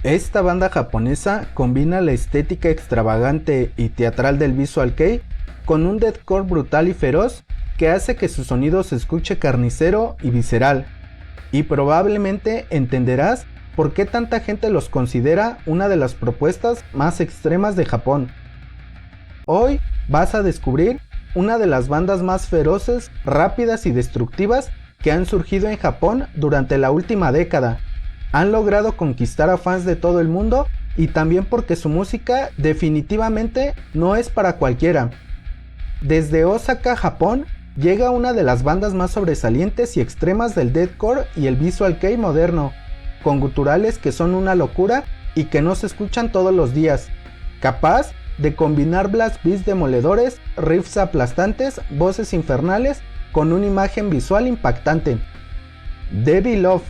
Esta banda japonesa combina la estética extravagante y teatral del Visual Kei con un deathcore brutal y feroz que hace que su sonido se escuche carnicero y visceral. Y probablemente entenderás por qué tanta gente los considera una de las propuestas más extremas de Japón. Hoy vas a descubrir una de las bandas más feroces, rápidas y destructivas que han surgido en Japón durante la última década. Han logrado conquistar a fans de todo el mundo y también porque su música definitivamente no es para cualquiera. Desde Osaka, Japón, llega una de las bandas más sobresalientes y extremas del deathcore y el Visual Kei moderno, con guturales que son una locura y que no se escuchan todos los días, capaz de combinar blast beats demoledores, riffs aplastantes, voces infernales con una imagen visual impactante. Devil Love.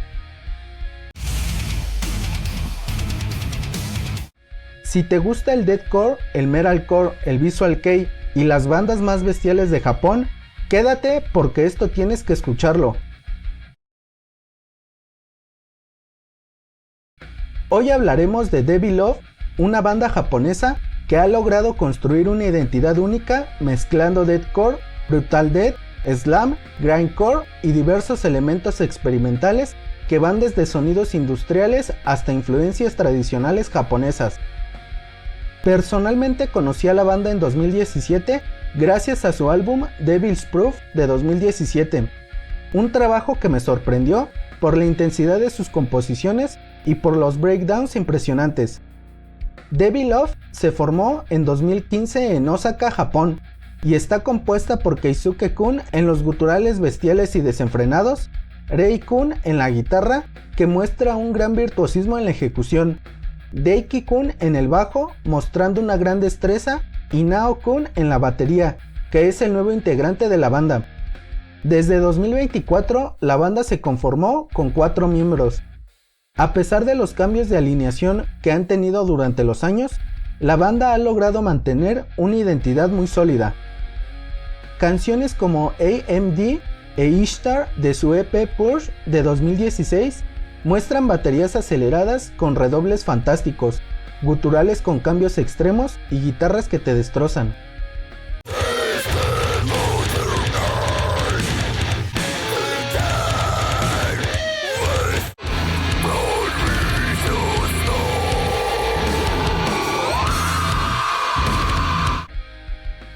Si te gusta el deathcore, el metalcore, el Visual Kei y las bandas más bestiales de Japón, quédate porque esto tienes que escucharlo. Hoy hablaremos de Devil Love, una banda japonesa que ha logrado construir una identidad única mezclando deathcore, brutal death, slam, grindcore y diversos elementos experimentales que van desde sonidos industriales hasta influencias tradicionales japonesas. Personalmente conocí a la banda en 2017 gracias a su álbum Devil's Proof de 2017, un trabajo que me sorprendió por la intensidad de sus composiciones y por los breakdowns impresionantes. Devil Love se formó en 2015 en Osaka, Japón, y está compuesta por Keisuke-kun en los guturales bestiales y desenfrenados, Rei-kun en la guitarra, que muestra un gran virtuosismo en la ejecución, Deiki-kun en el bajo, mostrando una gran destreza, y Nao-kun en la batería, que es el nuevo integrante de la banda. Desde 2024, la banda se conformó con 4 miembros. A pesar de los cambios de alineación que han tenido durante los años, la banda ha logrado mantener una identidad muy sólida. Canciones como AMD e Ishtar de su EP Push de 2016 muestran baterías aceleradas con redobles fantásticos, guturales con cambios extremos y guitarras que te destrozan.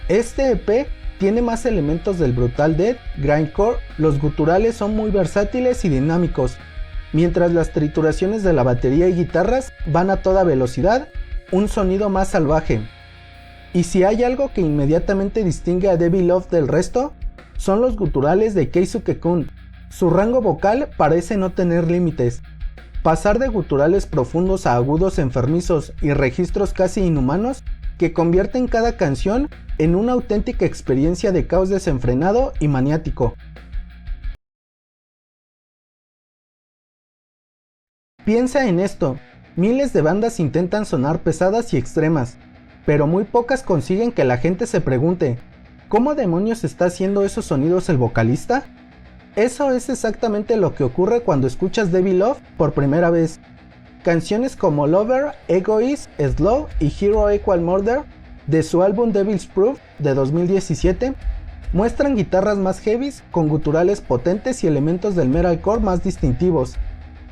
Este EP tiene más elementos del brutal death, grindcore, los guturales son muy versátiles y dinámicos, mientras las trituraciones de la batería y guitarras van a toda velocidad, un sonido más salvaje. Y si hay algo que inmediatamente distingue a Devil Love del resto, son los guturales de Keisuke-kun. Su rango vocal parece no tener límites. Pasar de guturales profundos a agudos enfermizos y registros casi inhumanos que convierten cada canción en una auténtica experiencia de caos desenfrenado y maniático. Piensa en esto, miles de bandas intentan sonar pesadas y extremas, pero muy pocas consiguen que la gente se pregunte, ¿cómo demonios está haciendo esos sonidos el vocalista? Eso es exactamente lo que ocurre cuando escuchas Devil Love por primera vez. Canciones como Lover, Egoist, Slow y Hero Equal Murder de su álbum Devil's Proof de 2017 muestran guitarras más heavies con guturales potentes y elementos del metalcore más distintivos.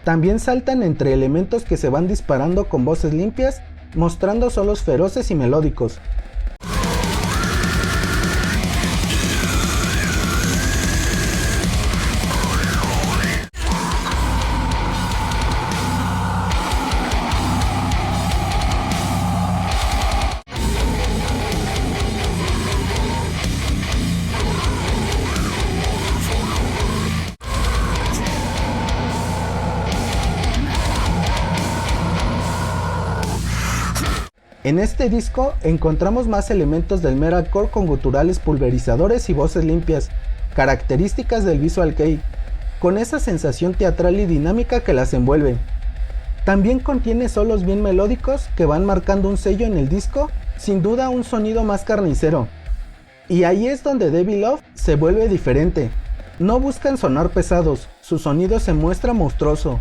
También saltan entre elementos que se van disparando con voces limpias, mostrando solos feroces y melódicos. En este disco encontramos más elementos del metalcore con guturales pulverizadores y voces limpias, características del Visual Kei, con esa sensación teatral y dinámica que las envuelve. También contiene solos bien melódicos que van marcando un sello en el disco, sin duda un sonido más carnicero. Y ahí es donde Devil Love se vuelve diferente. No buscan sonar pesados, su sonido se muestra monstruoso.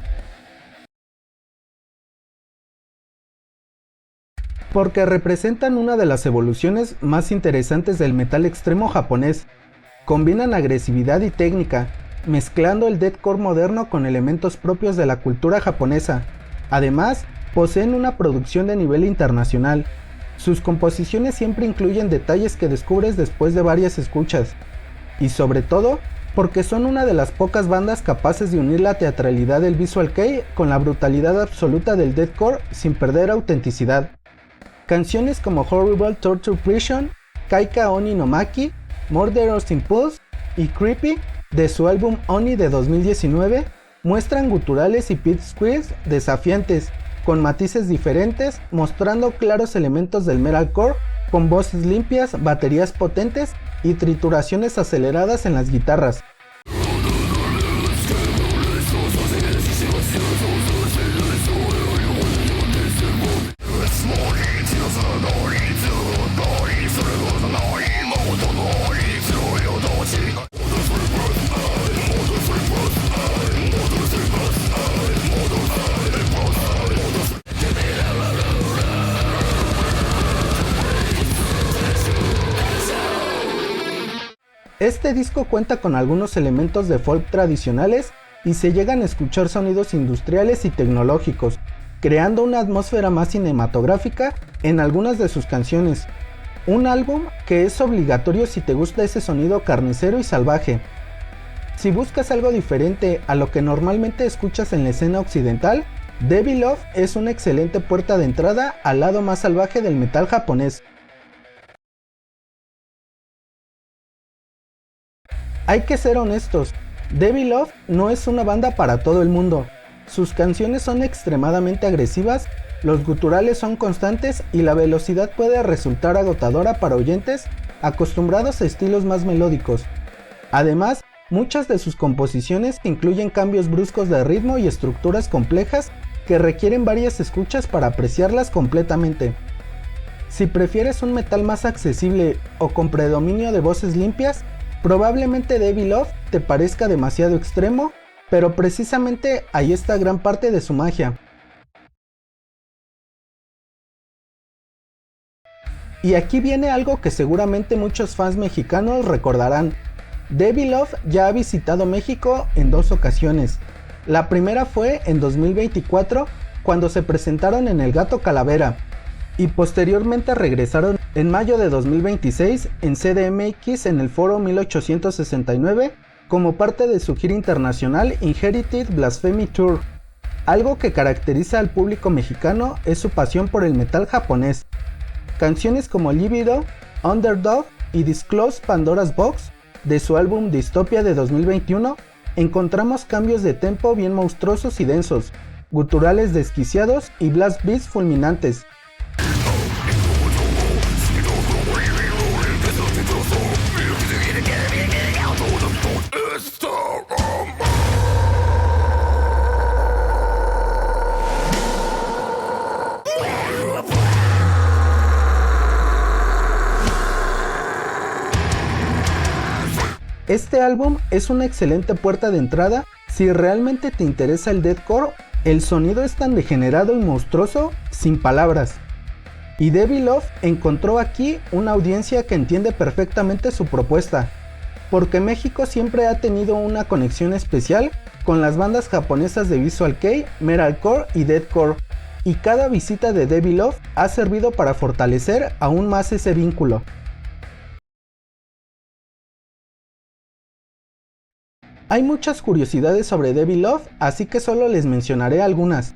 porque representan una de las evoluciones más interesantes del metal extremo japonés. Combinan agresividad y técnica, mezclando el deathcore moderno con elementos propios de la cultura japonesa. Además, poseen una producción de nivel internacional. Sus composiciones siempre incluyen detalles que descubres después de varias escuchas. Y sobre todo, porque son una de las pocas bandas capaces de unir la teatralidad del Visual Kei con la brutalidad absoluta del deathcore sin perder autenticidad. Canciones como Horrible Torture Prison, Kaika Oni no Maki, Murderous Impulse y Creepy de su álbum Oni de 2019 muestran guturales y pit squeals desafiantes, con matices diferentes, mostrando claros elementos del metalcore con voces limpias, baterías potentes y trituraciones aceleradas en las guitarras. Este disco cuenta con algunos elementos de folk tradicionales y se llegan a escuchar sonidos industriales y tecnológicos, creando una atmósfera más cinematográfica en algunas de sus canciones. Un álbum que es obligatorio si te gusta ese sonido carnicero y salvaje. Si buscas algo diferente a lo que normalmente escuchas en la escena occidental, Devil Love es una excelente puerta de entrada al lado más salvaje del metal japonés. Hay que ser honestos, Devil Love no es una banda para todo el mundo. Sus canciones son extremadamente agresivas, los guturales son constantes y la velocidad puede resultar agotadora para oyentes acostumbrados a estilos más melódicos. Además, muchas de sus composiciones incluyen cambios bruscos de ritmo y estructuras complejas que requieren varias escuchas para apreciarlas completamente. Si prefieres un metal más accesible o con predominio de voces limpias, probablemente Devil Love te parezca demasiado extremo, pero precisamente ahí está gran parte de su magia. Y aquí viene algo que seguramente muchos fans mexicanos recordarán. Devil Love ya ha visitado México en 2 ocasiones. La primera fue en 2024, cuando se presentaron en El Gato Calavera, y posteriormente regresaron en mayo de 2026 en CDMX en el Foro 1869 como parte de su gira internacional Inherited Blasphemy Tour. Algo que caracteriza al público mexicano es su pasión por el metal japonés. Canciones como Libido, Underdog y Disclose Pandora's Box de su álbum Dystopia de 2021 encontramos cambios de tempo bien monstruosos y densos, guturales desquiciados y blast beats fulminantes. Este álbum es una excelente puerta de entrada si realmente te interesa el deathcore. El sonido es tan degenerado y monstruoso sin palabras. Y Devil Love encontró aquí una audiencia que entiende perfectamente su propuesta, porque México siempre ha tenido una conexión especial con las bandas japonesas de Visual Kei, Metalcore y Deathcore, y cada visita de Devil Love ha servido para fortalecer aún más ese vínculo. Hay muchas curiosidades sobre Devil Love, así que solo les mencionaré algunas.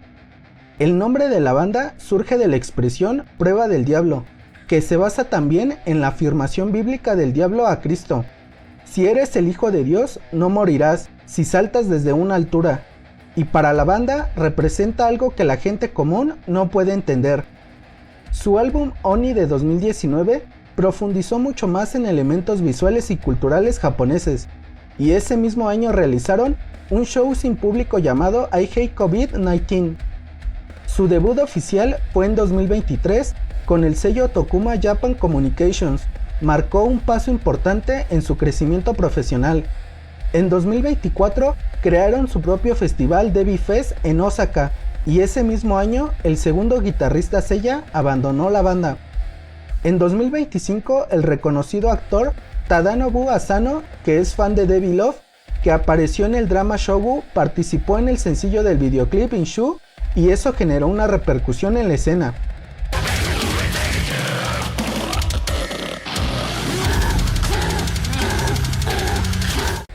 El nombre de la banda surge de la expresión prueba del diablo, que se basa también en la afirmación bíblica del diablo a Cristo. Si eres el Hijo de Dios, no morirás si saltas desde una altura. Y para la banda representa algo que la gente común no puede entender. Su álbum Oni de 2019 profundizó mucho más en elementos visuales y culturales japoneses, y ese mismo año realizaron un show sin público llamado I Hate COVID-19. Su debut oficial fue en 2023 con el sello Tokuma Japan Communications. Marcó un paso importante en su crecimiento profesional. En 2024 crearon su propio festival Devi Fest en Osaka, y ese mismo año el segundo guitarrista Seiya abandonó la banda. En 2025 el reconocido actor Tadanobu Asano, que es fan de Devi Love, que apareció en el drama Shogu, participó en el sencillo del videoclip Inshu y eso generó una repercusión en la escena.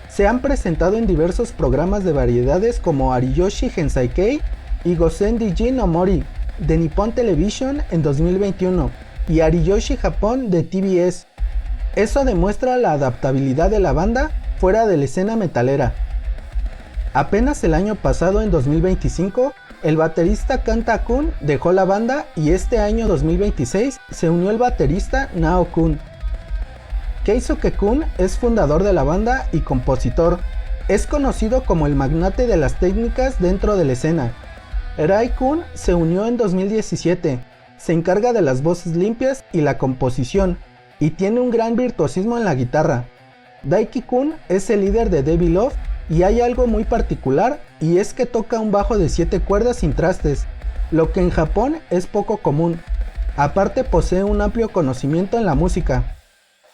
Se han presentado en diversos programas de variedades como Ariyoshi Hensaikei y Gosen Dijin no Mori de Nippon Television en 2021 y Ariyoshi Japón de TBS. Eso demuestra la adaptabilidad de la banda fuera de la escena metalera. Apenas el año pasado, en 2025, el baterista Kanta Kun dejó la banda y este año 2026 se unió el baterista Nao Kun. Keisuke Kun es fundador de la banda y compositor. Es conocido como el magnate de las técnicas dentro de la escena. Rai Kun se unió en 2017, se encarga de las voces limpias y la composición, y tiene un gran virtuosismo en la guitarra. Daiki Kun es el líder de Devi Love y hay algo muy particular, y es que toca un bajo de 7 cuerdas sin trastes, lo que en Japón es poco común. Aparte posee un amplio conocimiento en la música.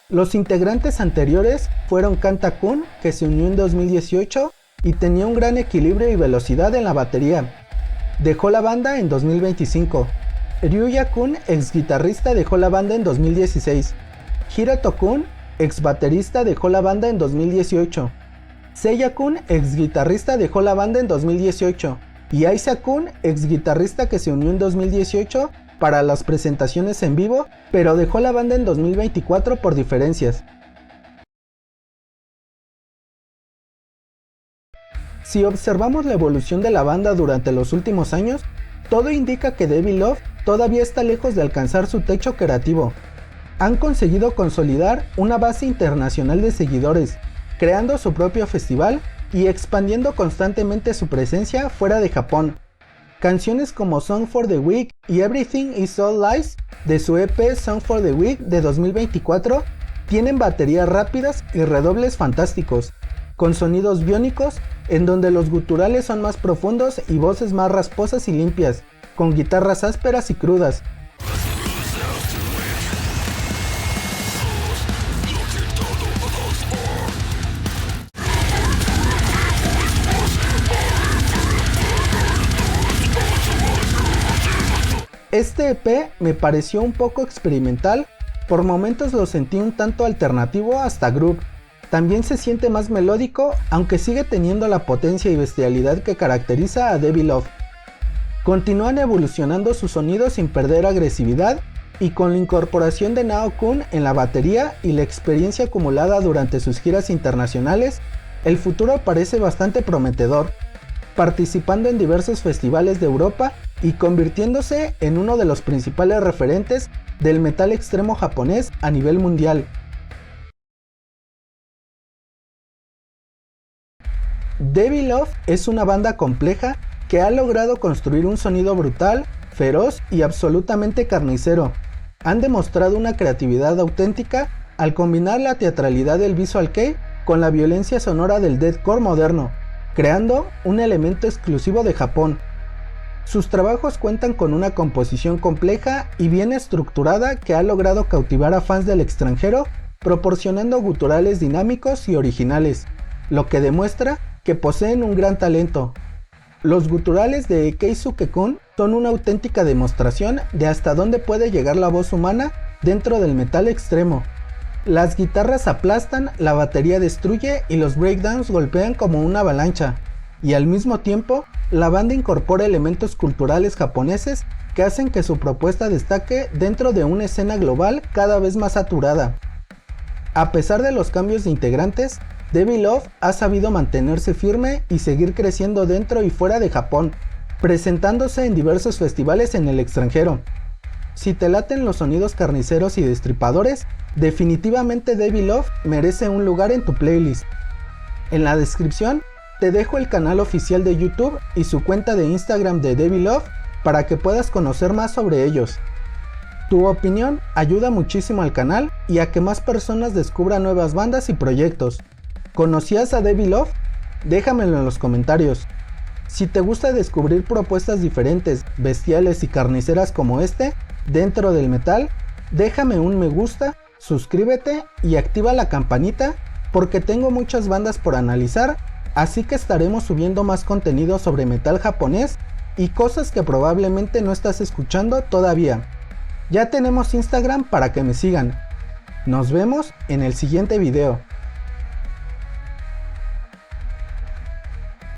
Los integrantes anteriores fueron Kanta Kun, que se unió en 2018 y tenía un gran equilibrio y velocidad en la batería. Dejó la banda en 2025. Ryuya Kun, ex guitarrista, dejó la banda en 2016. Hiroto Kun, ex baterista, dejó la banda en 2018. Seiya Kun, ex guitarrista, dejó la banda en 2018. Y Aisa Kun, ex guitarrista, que se unió en 2018 para las presentaciones en vivo, pero dejó la banda en 2024 por diferencias. Si observamos la evolución de la banda durante los últimos años, todo indica que Devi Love todavía está lejos de alcanzar su techo creativo. Han conseguido consolidar una base internacional de seguidores, creando su propio festival y expandiendo constantemente su presencia fuera de Japón. Canciones como Song for the Week y Everything is All Lies de su EP Song for the Week de 2024 tienen baterías rápidas y redobles fantásticos, con sonidos biónicos en donde los guturales son más profundos y voces más rasposas y limpias, con guitarras ásperas y crudas. Este EP me pareció un poco experimental, por momentos lo sentí un tanto alternativo hasta groove. También se siente más melódico, aunque sigue teniendo la potencia y bestialidad que caracteriza a Devi Love. Continúan evolucionando su sonido sin perder agresividad y con la incorporación de Nao Kun en la batería y la experiencia acumulada durante sus giras internacionales, el futuro parece bastante prometedor, participando en diversos festivales de Europa y convirtiéndose en uno de los principales referentes del metal extremo japonés a nivel mundial. Devi Love es una banda compleja que ha logrado construir un sonido brutal, feroz y absolutamente carnicero. Han demostrado una creatividad auténtica al combinar la teatralidad del visual kei con la violencia sonora del deathcore moderno, creando un elemento exclusivo de Japón. Sus trabajos cuentan con una composición compleja y bien estructurada que ha logrado cautivar a fans del extranjero, proporcionando guturales dinámicos y originales, lo que demuestra que poseen un gran talento. Los guturales de Keisuke Kun son una auténtica demostración de hasta dónde puede llegar la voz humana dentro del metal extremo. Las guitarras aplastan, la batería destruye y los breakdowns golpean como una avalancha, y al mismo tiempo, la banda incorpora elementos culturales japoneses que hacen que su propuesta destaque dentro de una escena global cada vez más saturada. A pesar de los cambios de integrantes, Devi Love ha sabido mantenerse firme y seguir creciendo dentro y fuera de Japón, presentándose en diversos festivales en el extranjero. Si te laten los sonidos carniceros y destripadores, definitivamente Devi Love merece un lugar en tu playlist. En la descripción te dejo el canal oficial de YouTube y su cuenta de Instagram de Devi Love para que puedas conocer más sobre ellos. Tu opinión ayuda muchísimo al canal y a que más personas descubran nuevas bandas y proyectos. ¿Conocías a Devi Love? Déjamelo en los comentarios. Si te gusta descubrir propuestas diferentes, bestiales y carniceras como este, dentro del metal, déjame un me gusta, suscríbete y activa la campanita porque tengo muchas bandas por analizar, así que estaremos subiendo más contenido sobre metal japonés y cosas que probablemente no estás escuchando todavía. Ya tenemos Instagram para que me sigan. Nos vemos en el siguiente video.